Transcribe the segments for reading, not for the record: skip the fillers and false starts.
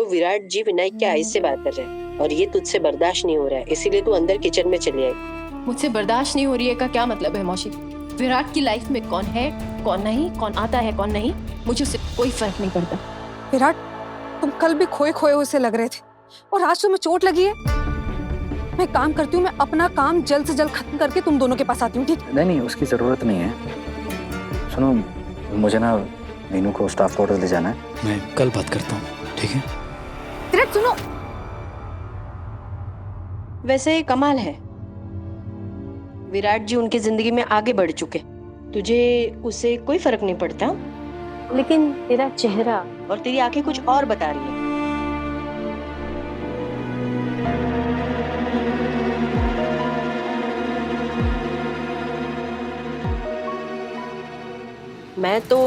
विराट जी विनायक के आइस से बात कर रहे हैं और ये तुझसे बर्दाश्त नहीं हो रहा है, इसीलिए तू अंदर किचन में चली आई। मुझसे बर्दाश्त नहीं हो रही है का क्या मतलब है मौसी? विराट की लाइफ में कौन है कौन नहीं, कौन आता है कौन नहीं, मुझे उससे कोई फर्क नहीं पड़ता। विराट, तुम कल भी खोए खोए हुए से लग रहे थे और आज तुम्हें चोट लगी है। मैं काम करती हूँ, मैं अपना काम जल्द से जल्द खत्म करके तुम दोनों के पास आती हूँ, ठीक? नहीं, उसकी जरूरत नहीं है। सुनो, मुझे ना मीनू को स्टाफ क्वार्टर्स ले जाना है, मैं कल बात करता हूँ, ठीक है? विराट सुनो, वैसे कमाल है, विराट जी उनकी जिंदगी में आगे बढ़ चुके, तुझे उससे कोई फर्क नहीं पड़ता, लेकिन तेरा चेहरा और तेरी आंखें कुछ और बता रही है। मैं तो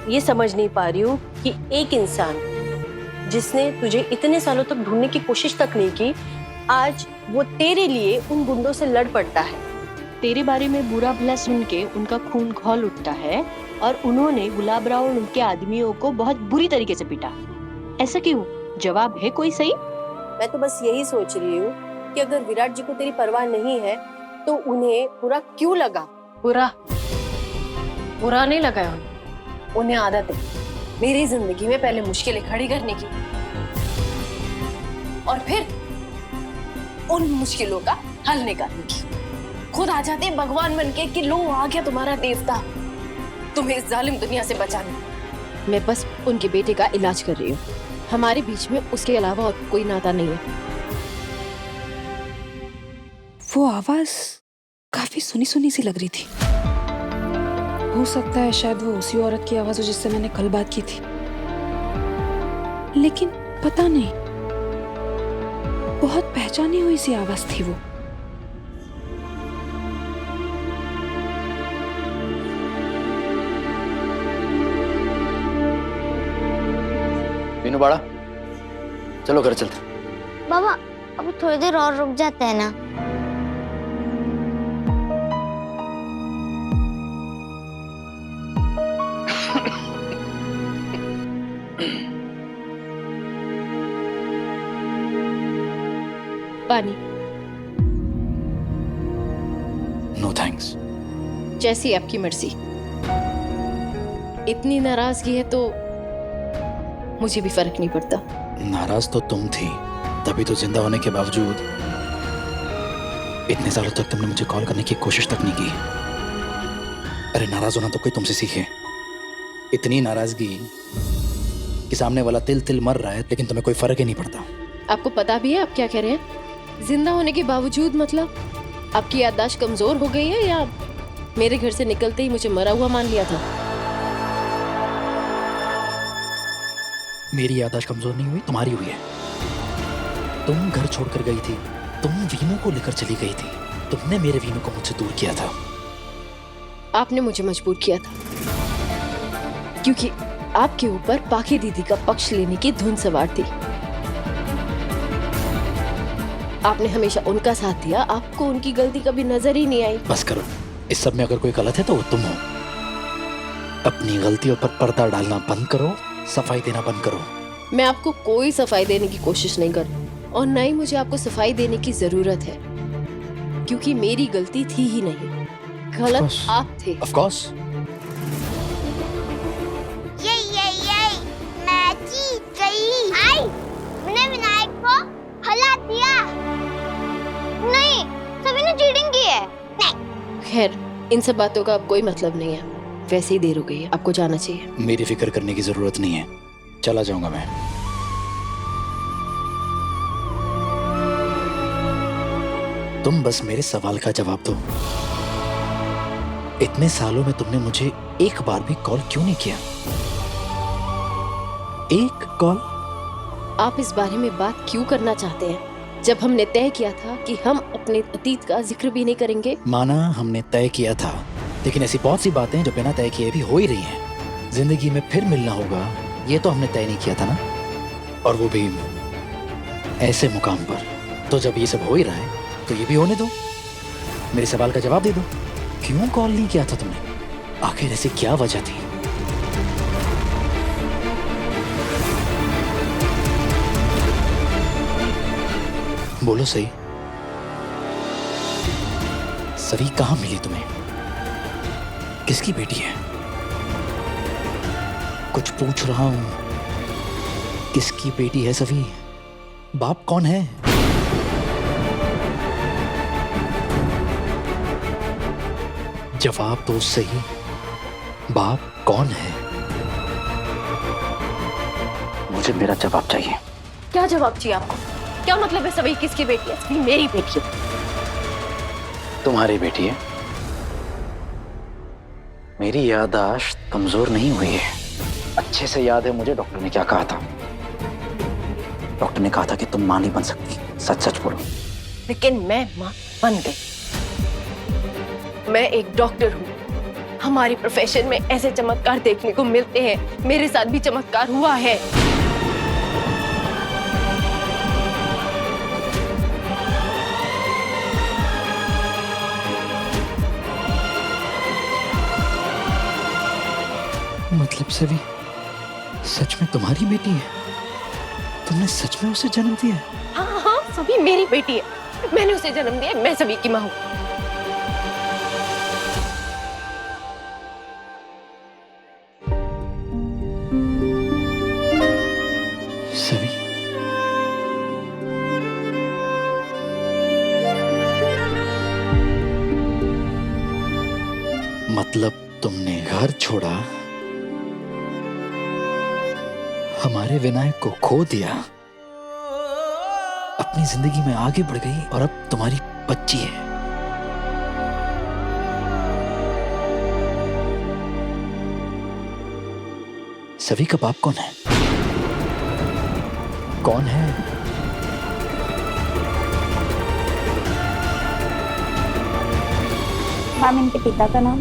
ये समझ नहीं पा रही हूँ कि एक इंसान जिसने तुझे इतने सालों तक ढूंढने की कोशिश तक नहीं की, आज वो तेरे लिए उन गुंडों से लड़ पड़ता है। तेरे बारे में बुरा भला सुन के उनका खून खौल उठता है और उन्होंने गुलाब राव और उनके आदमियों को बहुत बुरी तरीके से पीटा। ऐसा क्यों? जवाब है कोई सही? मैं तो बस यही सोच रही हूँ कि अगर विराट जी को तेरी परवाह नहीं है तो उन्हें बुरा क्यों लगा? बुरा नहीं लगा उन्हें आदत है मेरी जिंदगी में पहले मुश्किलें खड़ी करने की और फिर उन मुश्किलों का हल निकालने की। खुद आ जाते हैं भगवान बनके कि लो आ गया तुम्हारा देवता, तुम्हें इस जालिम दुनिया से बचाने। मैं बस उनके बेटे का इलाज कर रही हूँ, हमारे बीच में उसके अलावा और कोई नाता नहीं है। वो आवाज काफी सुनी सुनी सी लग रही थी। हो सकता है शायद वो उसी औरत की आवाज हो जिससे मैंने कल बात की थी, लेकिन पता नहीं, बहुत पहचानी हुई सी आवाज थी वो। मीनू बाड़ा, चलो घर चलते। बाबा अब थोड़ी देर और रुक जाते हैं ना? पानी। No thanks. जैसी आपकी मर्जी। इतनी नाराजगी है तो मुझे भी फर्क नहीं पड़ता। नाराज तो तुम थी, तभी तो जिंदा होने के बावजूद इतने सालों तक तुमने मुझे कॉल करने की कोशिश तक नहीं की। अरे नाराज होना तो कोई तुमसे सीखे। इतनी नाराजगी कि सामने वाला तिल तिल मर रहा है लेकिन तुम्हें कोई फर्क ही नहीं पड़ता। आपको पता भी है आप क्या कह रहे हैं? जिंदा होने के बावजूद मतलब आपकी याददाश्त कमजोर हो गई है या मेरे घर से निकलते ही मुझे मरा हुआ मान लिया था? मेरी याददाश्त कमजोर नहीं हुई, तुम्हारी हुई है। तुम घर छोड़कर गई थी, तुम वीनू को लेकर चली गई थी, तुमने मेरे वीनू को मुझसे दूर किया था। आपने मुझे मजबूर किया था क्योंकि आपके ऊपर पाखी दीदी का पक्ष लेने की धुन सवार थी। आपने हमेशा उनका साथ दिया, आपको उनकी गलती कभी नजर ही नहीं आई। बस करो, इस सब में अगर कोई गलत है तो वो तुम हो। अपनी गलतियों पर पर्दा डालना बंद करो, सफाई देना बंद करो। मैं आपको कोई सफाई देने की कोशिश नहीं कर और न ही मुझे आपको सफाई देने की जरूरत है क्योंकि मेरी गलती थी ही नहीं, गलत आप थे। Of course. ये मैं जीत गई। आई, मैंने विनायक को हरा दिया। नहीं, सभी ने चीटिंग की है। नहीं। खैर, इन सब बातों का अब कोई मतलब नहीं है। वैसे ही देर हो गई है, आपको जाना चाहिए। मेरी फिक्र करने की जरूरत नहीं है, चला जाऊंगा मैं। तुम बस मेरे सवाल का जवाब दो। इतने सालों में तुमने मुझे एक बार भी कॉल क्यों नहीं किया? एक कॉल? आप इस बारे में बात क्यों करना चाहते हैं जब हमने तय किया था कि हम अपने अतीत का जिक्र भी नहीं करेंगे? माना हमने तय किया था, लेकिन ऐसी बहुत सी बातें जो बिना तय किए भी हो ही रही हैं। जिंदगी में फिर मिलना होगा, ये तो हमने तय नहीं किया था ना, और वो भी ऐसे मुकाम पर। तो जब ये सब हो ही रहा है तो ये भी होने दो। मेरे सवाल का जवाब दे दो, क्यों कॉल नहीं किया था तुमने? आखिर ऐसी क्या वजह थी? बोलो सही, सभी कहाँ मिली तुम्हें? किसकी बेटी है? कुछ पूछ रहा हूं, किसकी बेटी है सभी? बाप कौन है? जवाब दो सही, बाप कौन है? मुझे मेरा जवाब चाहिए। क्या जवाब चाहिए आपको? क्या मतलब है सभी किसकी बेटी है? सभी मेरी बेटी है। तुम्हारी बेटी है? मेरी याददाश्त कमजोर नहीं हुई है, अच्छे से याद है मुझे डॉक्टर ने क्या कहा था। डॉक्टर ने कहा था कि तुम मां नहीं बन सकती, सच सच बोलो। लेकिन मैं मां बन गई। मैं एक डॉक्टर हूँ, हमारी प्रोफेशन में ऐसे चमत्कार देखने को मिलते हैं। मेरे साथ भी चमत्कार हुआ है। मतलब सभी सच में तुम्हारी बेटी है? तुमने सच में उसे जन्म दिया है? हाँ हाँ, सभी मेरी बेटी है। मैंने उसे जन्म दिया, मैं सभी की माँ हूँ। सभी मतलब तुमने घर छोड़ा, हमारे विनायक को खो दिया, अपनी जिंदगी में आगे बढ़ गई और अब तुम्हारी बच्ची है। सभी का बाप कौन है? कौन है? मैम, इनके पिता का नाम?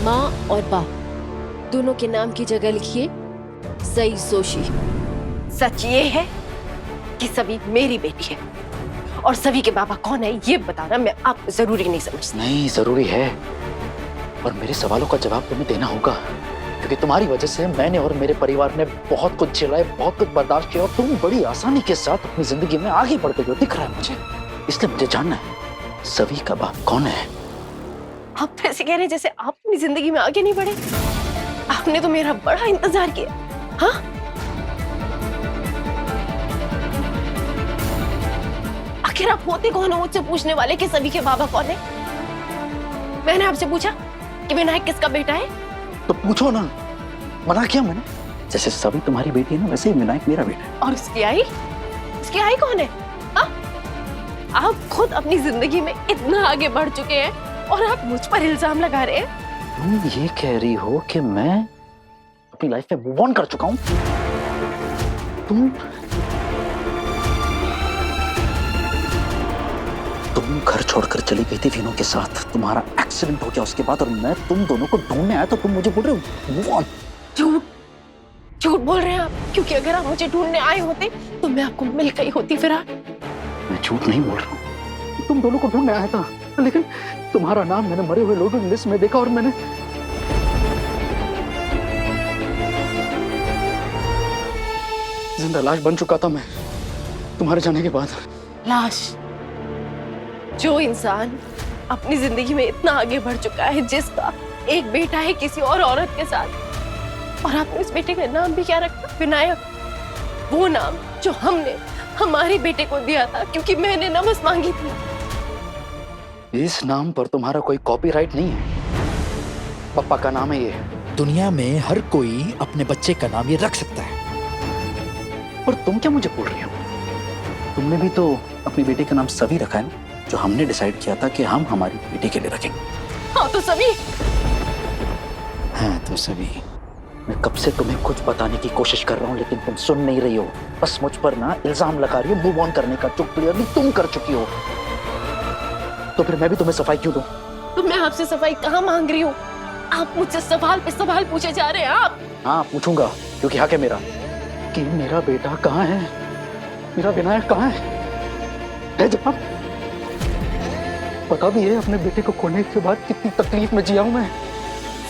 माँ और बाप दोनों के नाम की जगह लिखिए सई सोशी। सच ये है कि सभी मेरी बेटी है, और सभी के बाबा कौन है ये बताना मैं आपको जरूरी नहीं समझती। नहीं, जरूरी है, और मेरे सवालों का जवाब तुम्हें देना होगा, क्योंकि तुम्हारी वजह से मैंने और मेरे परिवार ने बहुत कुछ झेला है, बहुत कुछ बर्दाश्त किया, और तुम बड़ी आसानी के साथ अपनी जिंदगी में आगे बढ़ते हुए दिख रहा है मुझे। इसलिए मुझे जानना है सभी का बाप कौन है। आप तो ऐसे कह रहे हैं जैसे आप अपनी जिंदगी में आगे नहीं बढ़े। आपने तो मेरा बड़ा इंतजार किया। हाँ, आखिर आप होते कौन हो मुझसे पूछने वाले कि सभी के बाबा कौन है? मैंने आपसे पूछा कि विनायक किसका बेटा है? तो पूछो ना, मना किया मैंने? जैसे सभी तुम्हारी बेटी है ना, वैसे ही विनायक मेरा बेटा है। और उसकी आई? उसकी आई कौन है? हाँ? आप खुद अपनी जिंदगी में इतना आगे बढ़ चुके हैं और आप मुझ पर इल्जाम लगा रहे हैं। तुम ये कह रही हो कि मैं अपनी लाइफ में मूव ऑन कर चुका हूं? तुम घर छोड़कर चली गई थी विनों के साथ, तुम्हारा एक्सीडेंट हो गया उसके बाद, और मैं तुम दोनों को ढूंढने आया तो तुम मुझे बोल रहे हो मूव ऑन। झूठ झूठ बोल रहे हैं आप, क्योंकि अगर आप मुझे ढूंढने आए होते तो मैं आपको मिल गई होती। फिर मैं झूठ नहीं बोल रहा हूँ, तुम दोनों को ढूंढने आया था, लेकिन तुम्हारा नाम मैंने मरे हुए लोगों की लिस्ट में देखा और मैंने जिंदा लाश बन चुका था मैं तुम्हारे जाने के बाद। लाश? जो इंसान अपनी जिंदगी में इतना आगे बढ़ चुका है, जिसका एक बेटा है किसी और औरत के साथ, और आपने उस बेटे का नाम भी क्या रखा? विनायक। वो नाम जो हमने हमारे बेटे को दिया था क्योंकि मैंने नमस मांगी थी। इस नाम पर तुम्हारा कोई कॉपीराइट नहीं है, पापा का नाम है ये। दुनिया में हर कोई अपने बच्चे का नाम ये रख सकता है, और तुम क्या मुझे बोल रही हो? तुमने भी तो अपनी बेटी का नाम सभी रखा है ना, जो हमने डिसाइड किया था कि हम हमारी बेटी के लिए रखेंगे। हाँ तो सभी। हाँ तो सभी। मैं कब से तुम्हें कुछ बताने की कोशिश कर रहा हूँ, लेकिन तुम सुन नहीं रही हो, बस मुझ पर ना इल्जाम लगा रही हो मूव ऑन करने का, जो क्लियरली तुम कर चुकी हो। तो फिर मैं भी तुम्हें सफाई क्यों दूं? तो मैं आपसे सफाई कहाँ मांग रही हूँ? आप मुझसे सवाल पे सवाल पूछे जा रहे हैं आप। हाँ पूछूंगा, क्योंकि हक है मेरा कि मेरा बेटा कहाँ है, मेरा विनायक कहाँ है जवाब। पता भी है अपने बेटे को खोने के बाद कितनी तकलीफ में जिया हूं मैं।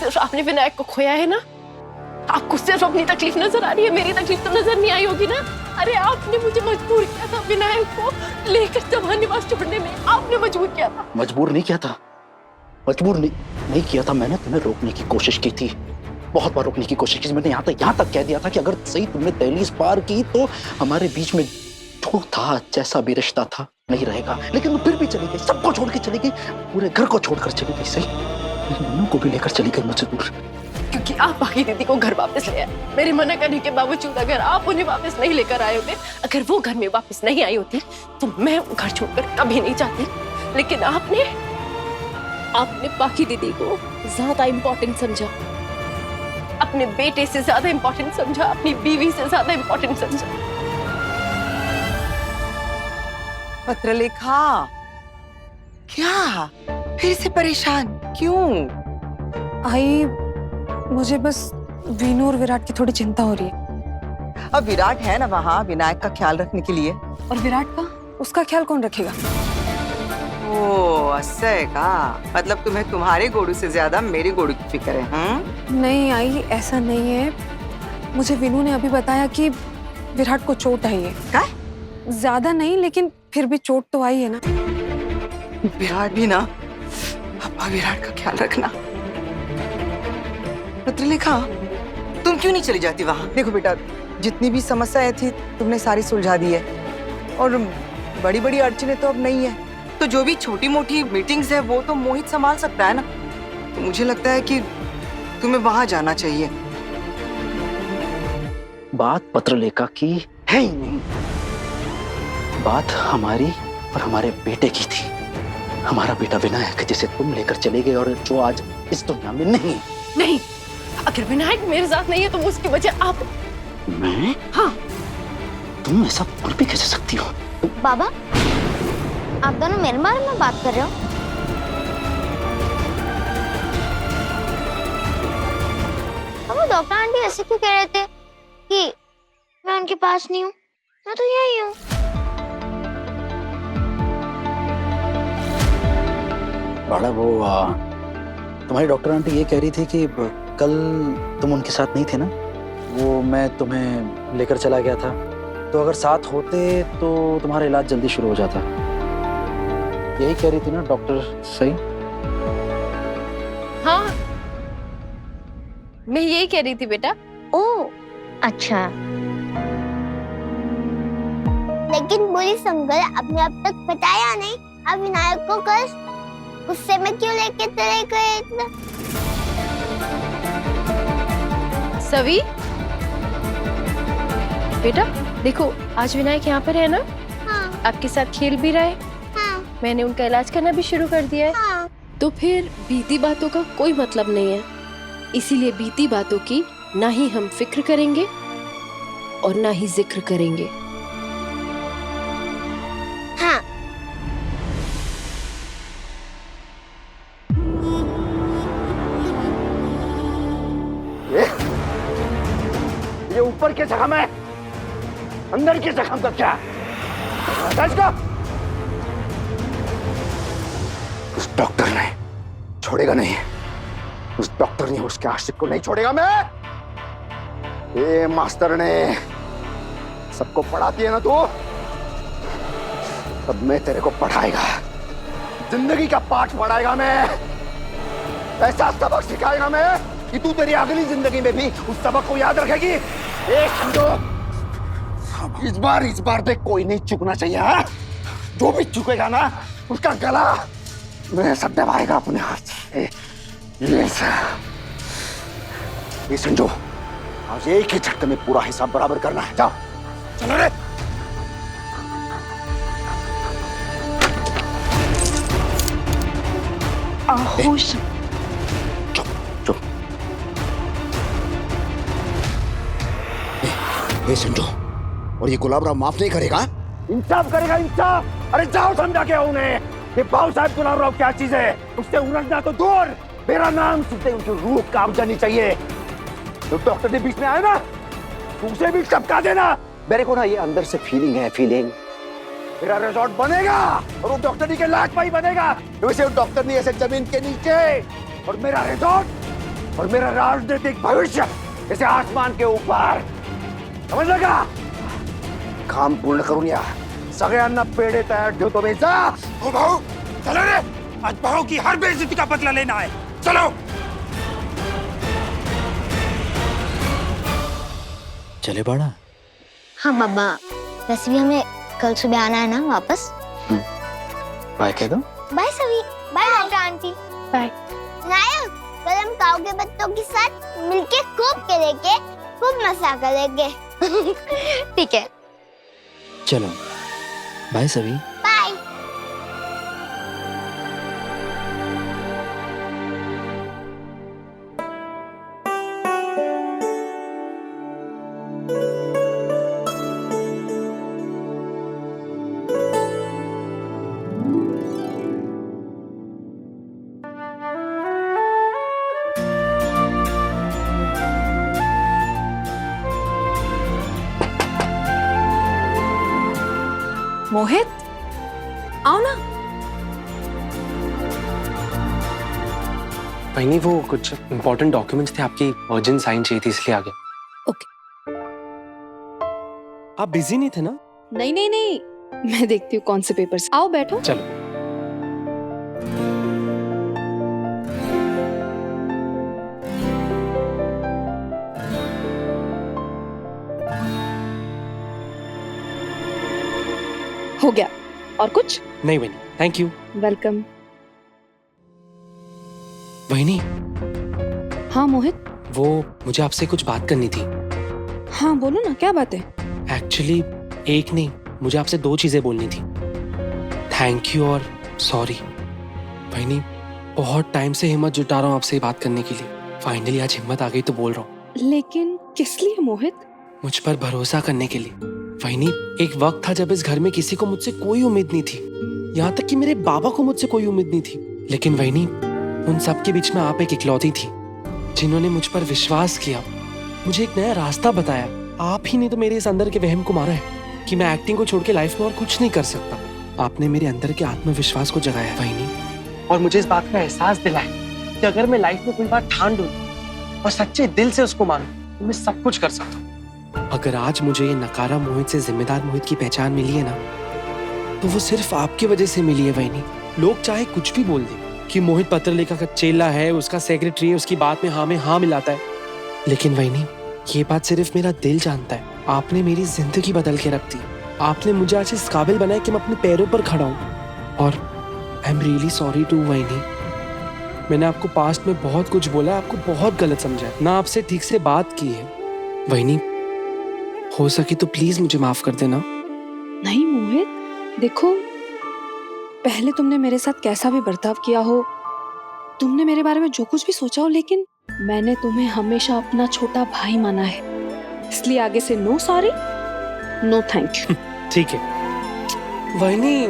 सिर्फ आपने विनायक को खोया है ना, आपको सिर्फ अपनी तकलीफ नजर आ रही है, मेरी तकलीफ तो नजर नहीं आई होगी ना। अरे आपने मुझे मजबूर किया था विनायक को लेकर चौहान निवास छोड़ने में, आपने मजबूर किया था। मजबूर नहीं किया था, मजबूर नहीं किया था। मैंने तुम्हें रोकने की कोशिश की थी, बहुत बार रोकने की कोशिश की। मैंने यहाँ तक कह दिया था कि अगर सही तुमने दहलीज पार की तो हमारे बीच में जो था, जैसा भी रिश्ता था, नहीं रहेगा। लेकिन वो फिर भी चली गई, सबको छोड़ के चली गई, पूरे घर को छोड़कर चली गई। सही, मीनू को भी लेकर चली गई मुझसे दूर। क्योंकि आप बाकी दीदी को घर वापस ले आए, मेरे मना करने के बावजूद। अगर आप उन्हें वापस नहीं लेकर आए होते, अगर वो घर में वापस नहीं आई होती, तो मैं घर छोड़कर कभी नहीं जाती। लेकिन आपने बाकी दीदी को ज्यादा इम्पोर्टेंट समझा, अपने बेटे से ज्यादा इम्पोर्टेंट समझा, अपनी बीवी से ज्यादा इम्पोर्टेंट समझा। पत्रलेखा, क्या फिर से परेशान क्यों? आई, मुझे बस वीनू और विराट की थोड़ी चिंता हो रही है। अब विराट है ना वहाँ विनायक का ख्याल रखने के लिए। और विराट का, उसका ख्याल कौन रखेगा? ओ ऐसा है का? मतलब तुम्हें तुम्हारे गोड़ू से ज्यादा मेरे गोड़ू की फिक्र है? नहीं आई, ऐसा नहीं है। मुझे वीनू ने अभी बताया कि विराट को चोट आई है। क्या? ज्यादा नहीं, लेकिन फिर भी चोट तो आई है ना। विराट भी ना, पापा विराट का ख्याल रखना। पत्रलेखा, तुम क्यों नहीं चली जाती वहाँ? देखो बेटा, जितनी भी समस्याएं थी तुमने सारी सुलझा दी है, और बड़ी बड़ी अड़चने तो अब नहीं है। तो जो भी छोटी मोटी मीटिंग्स है वो तो मोहित संभाल सकता है ना। तो मुझे लगता है कि तुम्हें वहां जाना चाहिए। बात पत्रलेखा की है ही नहीं, बात हमारी और हमारे बेटे की थी। हमारा बेटा विनायक, जिसे तुम लेकर चले गए और जो आज इस दुनिया में नहीं। नहीं, अगर विनायक मेरे साथ नहीं है तो उसकी वजह आप। मैं? हाँ। तुम ऐसा बोल भी कैसे सकती हो? बाबा, आप दोनों मेरे बारे में बात कर रहे हो? अब वो डॉक्टर आंटी ऐसे क्यों कह रहे थे कि मैं उनके पास नहीं हूँ? मैं तो यही हूँ। बड़ा वो तुम्हारी डॉक्टर आंटी ये कह रही थी कि कल तुम उनके साथ नहीं थे ना, वो मैं तुम्हें लेकर चला गया था, तो अगर साथ होते तो तुम्हारा इलाज जल्दी शुरू हो जाता। यही कह रही थी ना डॉक्टर? सही? हाँ, मैं यही कह रही थी बेटा। ओह, अच्छा। लेकिन पुलिस अंकल, आपने अब तक बताया नहीं आप विनायक को कल गुस्से में क्यों लेके चले गए इतना? सवी, बेटा देखो, आज विनायक यहाँ पर है ना? हाँ, आपके साथ खेल भी रहा है। हाँ, मैंने उनका इलाज करना भी शुरू कर दिया है। हाँ। तो फिर बीती बातों का कोई मतलब नहीं है, इसीलिए बीती बातों की ना ही हम फिक्र करेंगे और ना ही जिक्र करेंगे। हाँ। ये ऊपर के जख्म है, अंदर के जख्म का क्या? उस डॉक्टर ने छोड़ेगा नहीं, उस डॉक्टर ने उसके आशिक को नहीं छोड़ेगा। मैं ये मास्टर ने सबको पढ़ाती है ना तू, तब मैं तेरे को पढ़ाएगा, जिंदगी का पाठ पढ़ाएगा मैं, ऐसा सबक सिखाएगा मैं कि तू तेरी अगली जिंदगी में भी उस सबक को याद रखेगी। एक समझो, इस बार देख, कोई नहीं चुकना चाहिए। हाँ? जो भी चुकेगा ना उसका गला मैं सब दबाएगा अपने हाथ से। ये समझो, आज एक ही झटके में पूरा हिसाब बराबर करना है। जाओ, चलो रे। चुप। ये समझो, और ये गुलाबराव माफ नहीं करेगा। इंसाफ करेगा, इंसाफ। अरे जाओ समझा के आओ उन्हें, ये बाबू साहब गुलाबराव क्या चीज है, उससे उलझना तो दूर, मेरा नाम सुनते उनकी रूह कांप जानी चाहिए। तो डॉक्टर ने बीच में आया ना, उसे भी चपका देना। मेरे को ना ये अंदर से फीलिंग है, फीलिंग मेरा रिजॉर्ट बनेगा और वो डॉक्टरी के लाख भाई बनेगा। वैसे वो डॉक्टरी ऐसे जमीन के नीचे, और मेरा रिजॉर्ट और मेरा राजनीतिक भविष्य जैसे आसमान के ऊपर, समझ लगा? काम पूर्ण करून या सगळ्यांना पेढे तयार ठेवतो मी. जा. ओ भाऊ चलो रे, आज भाऊ की हर बेइज्जती का बदला लेना है. चलो. चले बाड़ा. हाँ बाबा, वैसे भी हमें कल सुबह आना है ना वापस. बाय कह दो. बाय सभी. By doctor aunty. बाय. नायक, कल हम गाँव के बच्चों के साथ मिलके खूब खेलेंगे, खूब मजा करेंगे. ठीक है. चलो बाय सभी. बाय. मोहित, आओ ना. नहीं, वो कुछ इम्पोर्टेंट डॉक्यूमेंट्स थे, आपकी अर्जेंट साइन चाहिए थी इसलिए आ गया. ओके. आप बिजी नहीं थे ना? नहीं नहीं नहीं, मैं देखती हूँ कौन से पेपर्स. आओ बैठो. चलो. हो गया. और कुछ? नहीं वहीनी, थैंक यू. वेलकम. वहीनी, हाँ मोहित. वो मुझे आपसे कुछ बात करनी थी. हाँ बोलो ना, क्या बात है? एक्चुअली एक नहीं, मुझे आपसे 2 चीजें बोलनी थी. थैंक यू और सॉरी. वहीनी, बहुत टाइम से हिम्मत जुटा रहा हूँ आपसे बात करने के लिए. फाइनली आज हिम्मत आ गई तो बोल रहा हूँ. लेकिन किस लिए मोहित? मुझ पर भरोसा करने के लिए. वहीनी, एक वक्त था जब इस घर में किसी को मुझसे कोई उम्मीद नहीं थी. यहाँ तक कि मेरे बाबा को मुझसे कोई उम्मीद नहीं थी. लेकिन वहीनी, उन सब के बीच में आप एक इकलौती थी जिन्होंने मुझ पर विश्वास किया, मुझे एक नया रास्ता बताया. आप ही ने तो मेरे इस अंदर के वहम को मारा है कि मैं एक्टिंग को छोड़ के लाइफ में और कुछ नहीं कर सकता. आपने मेरे अंदर के आत्मविश्वास को जगाया वहीनी, और मुझे इस बात का एहसास दिलाया कि अगर मैं लाइफ में कोई बात ठान लूं और सच्चे दिल से उसको मानूं तो मैं सब कुछ कर सकता हूँ. अगर आज मुझे ये नकारा मोहित से जिम्मेदार मोहित की पहचान मिली है ना, तो वो सिर्फ आपकी वजह से मिली है वहीनी. लोग चाहे कुछ भी बोल दें कि मोहित पत्रलेखा का चेला है, उसका सेक्रेटरी है, उसकी बात में हाँ मिलाता है, लेकिन वहीनी, ये बात सिर्फ मेरा दिल जानता है. आपने मेरी जिंदगी बदल के रख दी. आपने मुझे आज इस काबिल बनाया कि मैं अपने पैरों पर खड़ा हूँ. और I am really sorry to वहीनी. मैंने आपको पास्ट में बहुत कुछ बोला, आपको बहुत गलत समझा, ना आपसे ठीक से बात की है. वहीनी, हो सके तो प्लीज मुझे माफ कर देना. नहीं मोहित, देखो, पहले तुमने मेरे साथ कैसा भी बर्ताव किया हो, तुमने मेरे बारे में जो कुछ भी सोचा हो, लेकिन मैंने तुम्हें हमेशा अपना छोटा भाई माना है. इसलिए आगे से no sorry, no thank you. ठीक है वहीनी.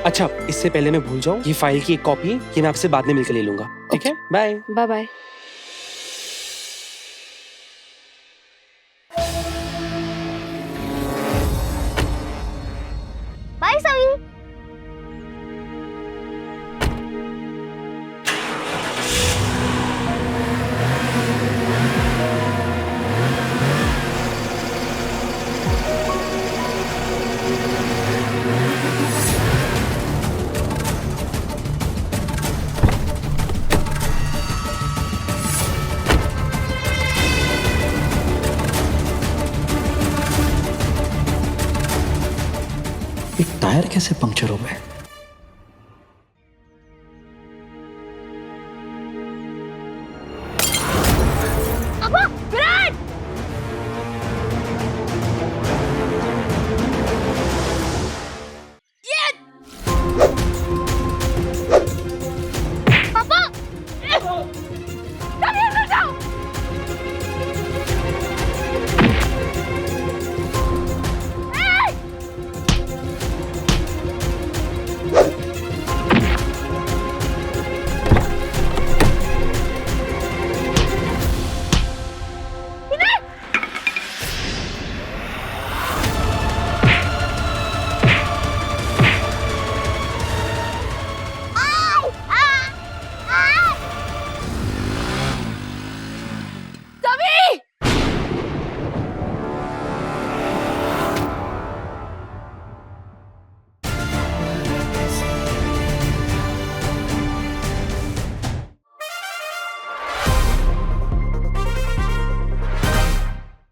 अच्छा, इससे पहले मैं भूल जाऊं, ये फाइल की एक कॉपी ये मैं आपसे बाद में मिलकर ले लूंगा. ठीक है, बाय. Bye bye. बाय सभी. एक टायर कैसे पंक्चर हो गए?